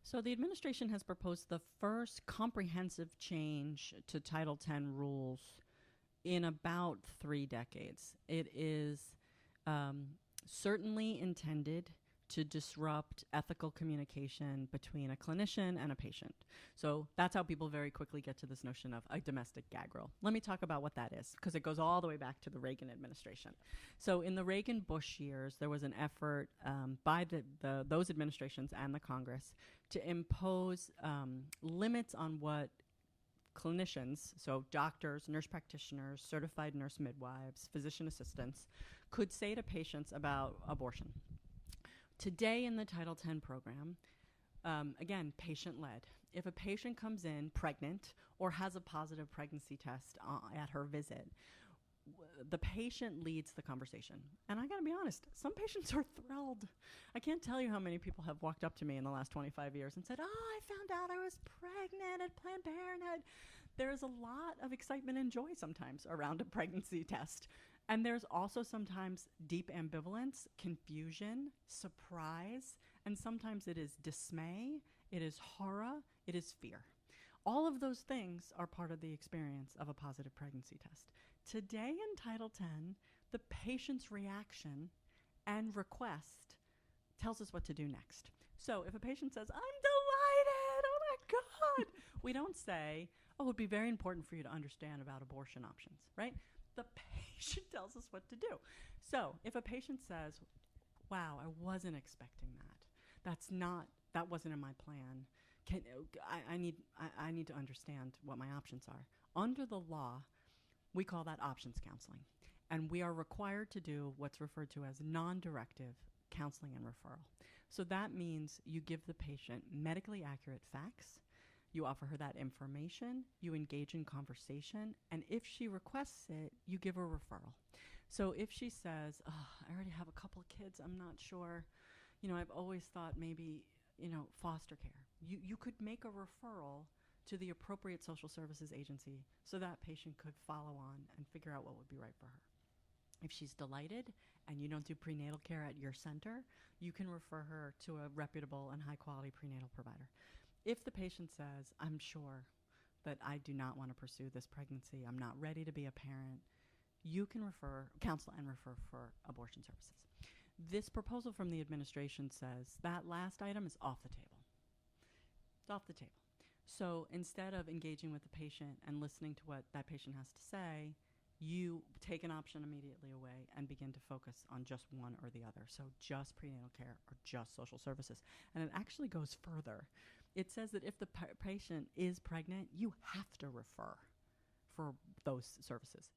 So the administration has proposed the first comprehensive change to Title X rules in about 3 decades. It is certainly intended to disrupt ethical communication between a clinician and a patient. So that's how people very quickly get to this notion of a domestic gag rule. Let me talk about what that is, because it goes all the way back to the Reagan administration. So in the Reagan-Bush years, there was an effort by those administrations and the Congress to impose limits on what clinicians, so doctors, nurse practitioners, certified nurse midwives, physician assistants, could say to patients about abortion. Today in the Title X program, again, patient-led. If a patient comes in pregnant or has a positive pregnancy test at her visit, the patient leads the conversation. And I gotta be honest, some patients are thrilled. I can't tell you how many people have walked up to me in the last 25 years and said, "Oh, I found out I was pregnant at Planned Parenthood." There's a lot of excitement and joy sometimes around a pregnancy test. And there's also sometimes deep ambivalence, confusion, surprise, and sometimes it is dismay, it is horror, it is fear. All of those things are part of the experience of a positive pregnancy test. Today in Title X, the patient's reaction and request tells us what to do next. So if a patient says, "I'm delighted, oh my God," we don't say, "Oh, it would be very important for you to understand about abortion options," right? The patient tells us what to do. So if a patient says, "Wow, I wasn't expecting that. That wasn't in my plan. I need to understand what my options are." Under the law, we call that options counseling. And we are required to do what's referred to as non-directive counseling and referral. So that means you give the patient medically accurate facts, you offer her that information, you engage in conversation, and if she requests it, you give her a referral. So if she says, "Oh, I already have a couple of kids, I'm not sure, I've always thought maybe, foster care," you could make a referral to the appropriate social services agency so that patient could follow on and figure out what would be right for her. If she's delighted and you don't do prenatal care at your center, you can refer her to a reputable and high-quality prenatal provider. If the patient says, "I'm sure that I do not want to pursue this pregnancy, I'm not ready to be a parent," you can counsel and refer for abortion services. This proposal from the administration says that last item is off the table. It's off the table. So instead of engaging with the patient and listening to what that patient has to say, you take an option immediately away and begin to focus on just one or the other. So just prenatal care or just social services. And it actually goes further. It says that if the patient is pregnant, you have to refer for those services.